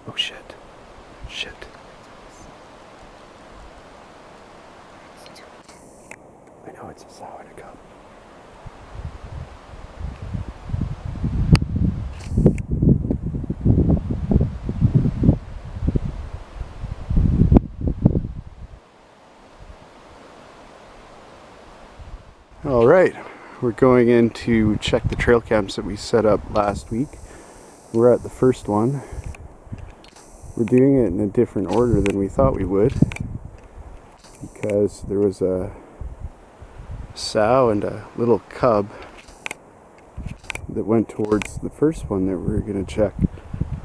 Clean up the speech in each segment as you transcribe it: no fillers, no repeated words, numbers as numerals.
Oh shit. Shit. I know it's a sow and a cub. All right, we're going in to check the trail cams that we set up last week. We're at the first one. We're doing it in a different order than we thought we would, because there was a sow and a little cub that went towards the first one that we were going to check.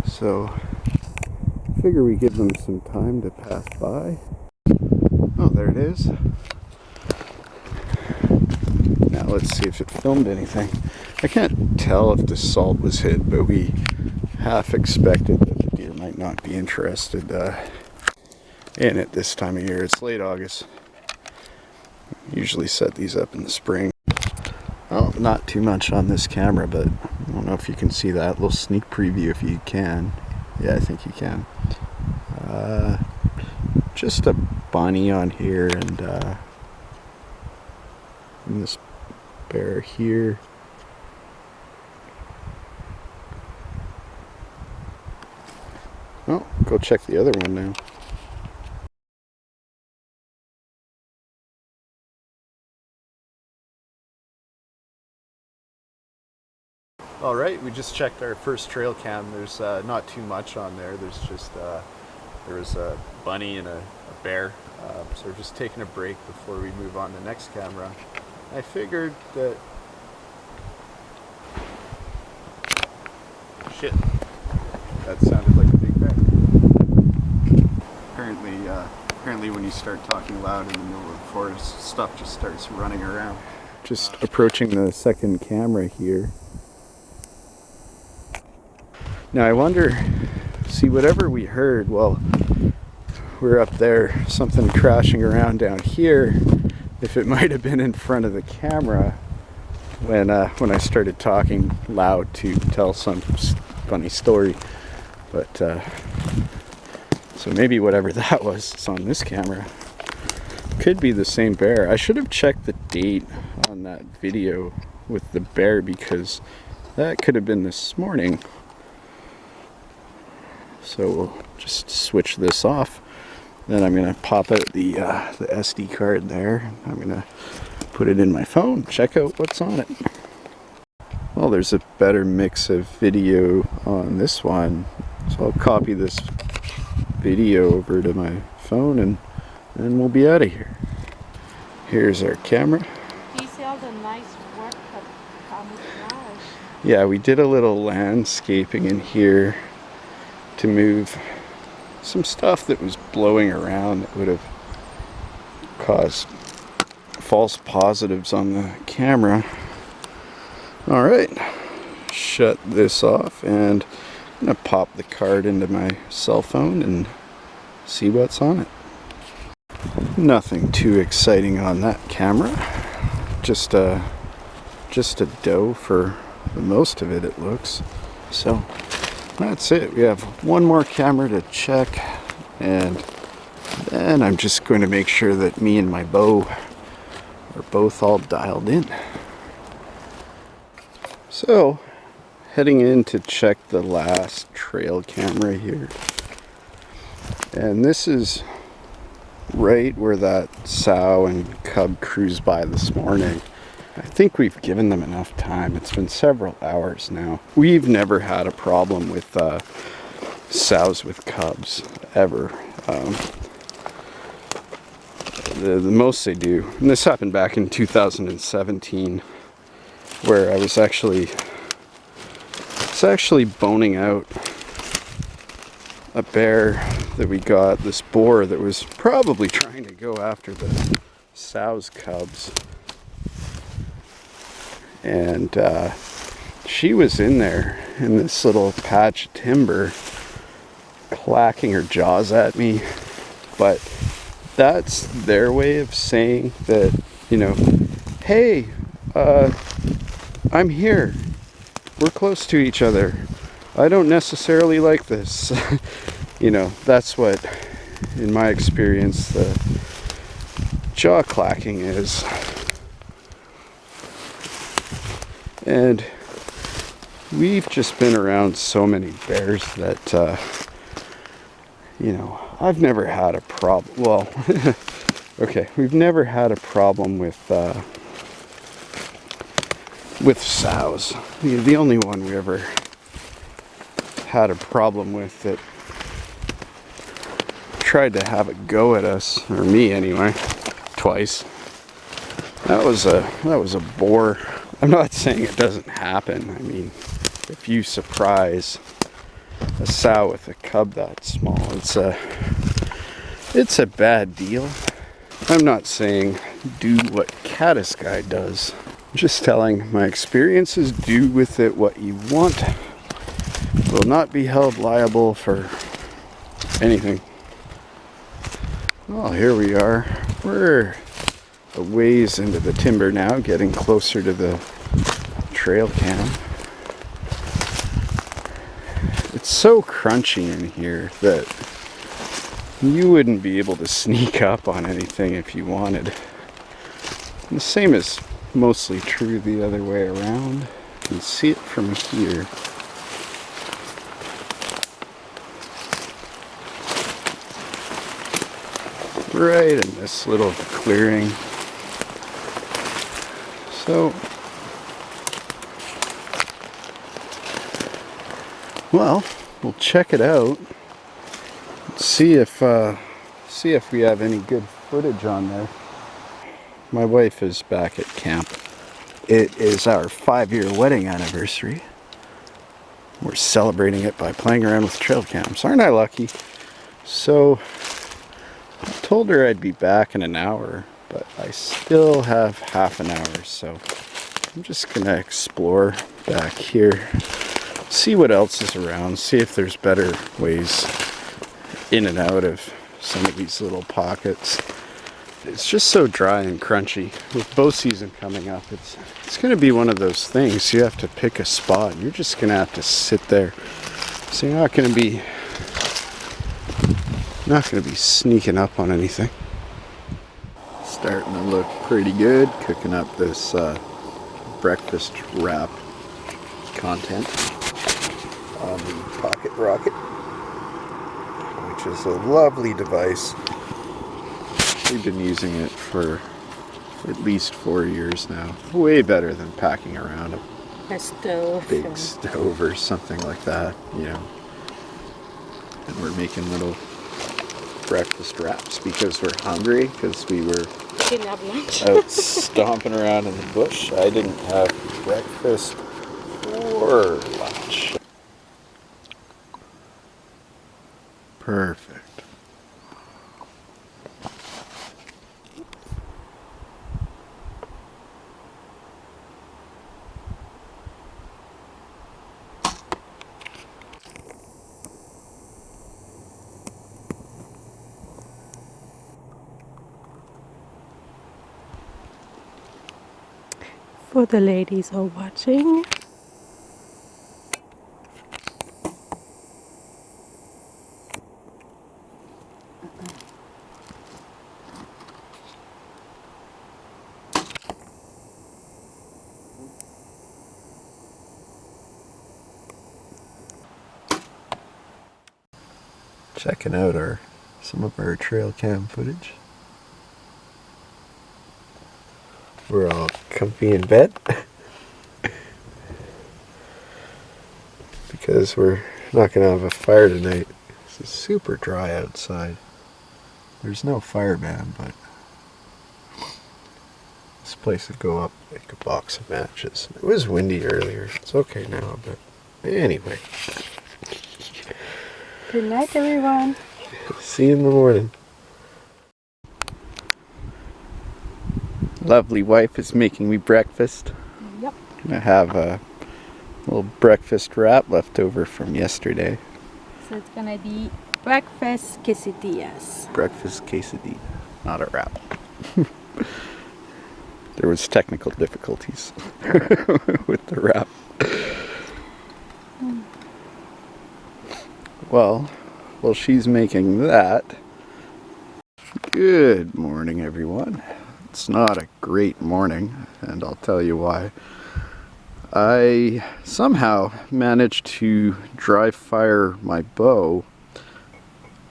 So I figure we give them some time to pass by. Oh, there it is. Now let's see if it filmed anything. I can't tell if the salt was hit, but we half expected that the deer might not be interested in it this time of year. It's late August. Usually set these up in the spring. Oh, not too much on this camera, but I don't know if you can see that little sneak preview. If you can. Yeah, I think you can. Just a bunny on here, and this bear here. Oh, go check the other one now. All right, we just checked our first trail cam. There's not too much on there. There's just there was a bunny and a bear. So we're just taking a break before we move on to the next camera. I figured that... Shit, that sounded like a big bear. Apparently when you start talking loud in the middle of the forest, stuff just starts running around. Just approaching the second camera here. Now I wonder, see, whatever we heard, well, we're up there, something crashing around down here, if it might have been in front of the camera when I started talking loud to tell some funny story. But so maybe whatever that was, it's on this camera. Could be the same bear. I should have checked the date on that video with the bear, because that could have been this morning. So we'll just switch this off. Then I'm going to pop out the SD card there. I'm going to put it in my phone, check out what's on it. Well, there's a better mix of video on this one. So I'll copy this video over to my phone, and then we'll be out of here. Here's our camera. Do you see all the nice work of camouflage? Yeah, we did a little landscaping in here to move some stuff that was blowing around that would have caused false positives on the camera. Alright, shut this off, and I'm going to pop the card into my cell phone and see what's on it. Nothing too exciting on that camera. Just a doe for the most of it, it looks. So that's it. We have one more camera to check, and then I'm just going to make sure that me and my bow are both all dialed in. So, heading in to check the last trail camera here. And this is right where that sow and cub cruised by this morning. I think we've given them enough time. It's been several hours now. We've never had a problem with sows with cubs, ever. The most they do, and this happened back in 2017, where I was actually boning out a bear that we got, this boar that was probably trying to go after the sow's cubs. And she was in there in this little patch of timber, clacking her jaws at me. But that's their way of saying that, you know, hey, I'm here. We're close to each other. I don't necessarily like this. You know, that's what, in my experience, the jaw clacking is. And we've just been around so many bears that, you know, I've never had a problem. Well, okay, we've never had a problem with sows. The only one we ever had a problem with that tried to have a go at us, or me anyway, twice. That was a boar. I'm not saying it doesn't happen. I mean, if you surprise a sow with a cub that small, it's a bad deal. I'm not saying do what Caddis Guy does. I'm just telling my experiences. Do with it what you want. Will not be held liable for anything. Well, here we are. We're a ways into the timber now, getting closer to the trail cam. It's so crunchy in here that you wouldn't be able to sneak up on anything if you wanted. And the same is mostly true the other way around. You can see it from here. Right in this little clearing. So, well, we'll check it out. See if we have any good footage on there. My wife is back at camp. It is our 5-year wedding anniversary. We're celebrating it by playing around with trail cams. Aren't I lucky? So, I told her I'd be back in an hour, but I still have half an hour, so I'm just gonna explore back here, see what else is around, see if there's better ways in and out of some of these little pockets. It's just so dry and crunchy. With bow season coming up, it's gonna be one of those things. You have to pick a spot. You're just gonna have to sit there. So you're not gonna be sneaking up on anything. Starting to look pretty good. Cooking up this breakfast wrap content on the Pocket Rocket, which is a lovely device. We've been using it for at least 4 years now. Way better than packing around A stove. big stove or something like that, you know. And we're making little breakfast wraps because we're hungry, because we were Didn't have lunch. out stomping around in the bush. I didn't have breakfast or lunch. Perfect. For the ladies who are watching, Checking out some of our trail cam footage. We're all comfy in bed because we're not gonna have a fire tonight. It's super dry outside. There's no fire ban, but this place would go up like a box of matches. It was windy earlier. It's okay now, but anyway. good night, everyone. See you in the morning. Lovely wife is making me breakfast. Yep. I have a little breakfast wrap left over from yesterday. So it's gonna be breakfast quesadillas. Breakfast quesadilla, not a wrap. There was technical difficulties with the wrap. Well, while she's making that, good morning, everyone. It's not a great morning, and I'll tell you why. I somehow managed to dry fire my bow.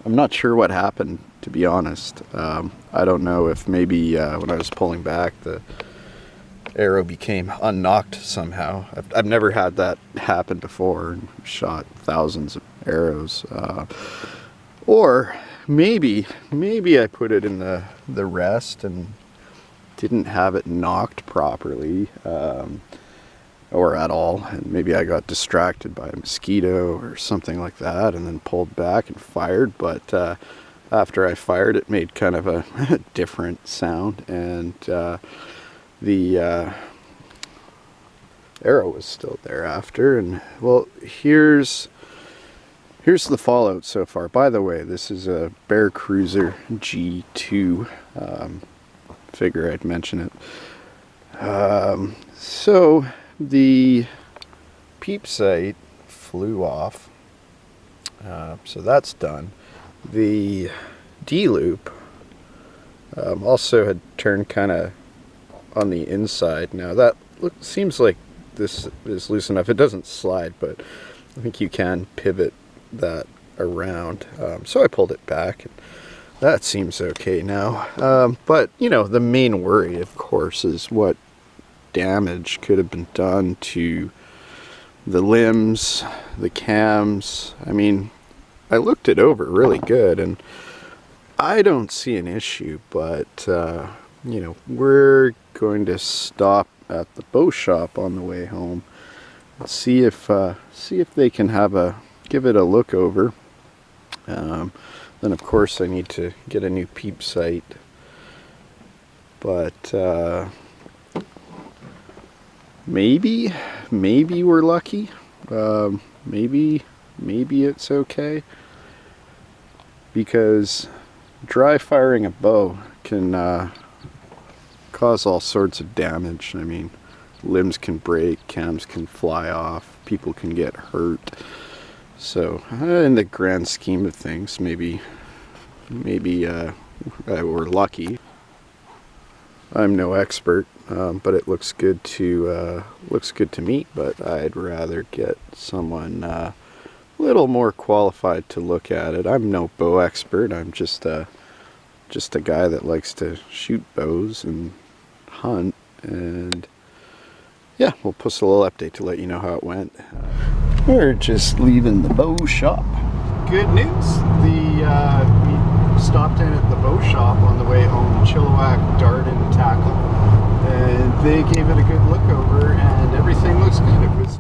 I'm not sure what happened, to be honest. I don't know if maybe when I was pulling back, the arrow became unknocked somehow. I've never had that happen before and shot thousands of arrows. Or maybe I put it in the rest and didn't have it knocked properly, or at all, and maybe I got distracted by a mosquito or something like that and then pulled back and fired. But after I fired, it made kind of a different sound, and the arrow was still there after. And well, here's the fallout so far. By the way, this is a Bear Cruzer G2. Figure I'd mention it. So the peep sight flew off, so that's done. The D-loop also had turned kind of on the inside. Now that seems like this is loose enough. It doesn't slide, but I think you can pivot that around. So I pulled it back, and that seems okay now. But you know, the main worry, of course, is what damage could have been done to the limbs, the cams. I mean, I looked it over really good, and I don't see an issue, but you know, we're going to stop at the bow shop on the way home and see if they can give it a look over. Then of course I need to get a new peep sight, but maybe we're lucky. Maybe it's okay, because dry firing a bow can cause all sorts of damage. I mean, limbs can break, cams can fly off, people can get hurt. So in the grand scheme of things, maybe we're lucky. I'm no expert, but it looks good to me. But I'd rather get someone a little more qualified to look at it. I'm no bow expert. I'm just a guy that likes to shoot bows and hunt. And yeah, we'll post a little update to let you know how it went. We're just leaving the bow shop. Good news. We stopped in at the bow shop on the way home, Chilliwack Dart and Tackle, and they gave it a good look over, and everything looks good. It was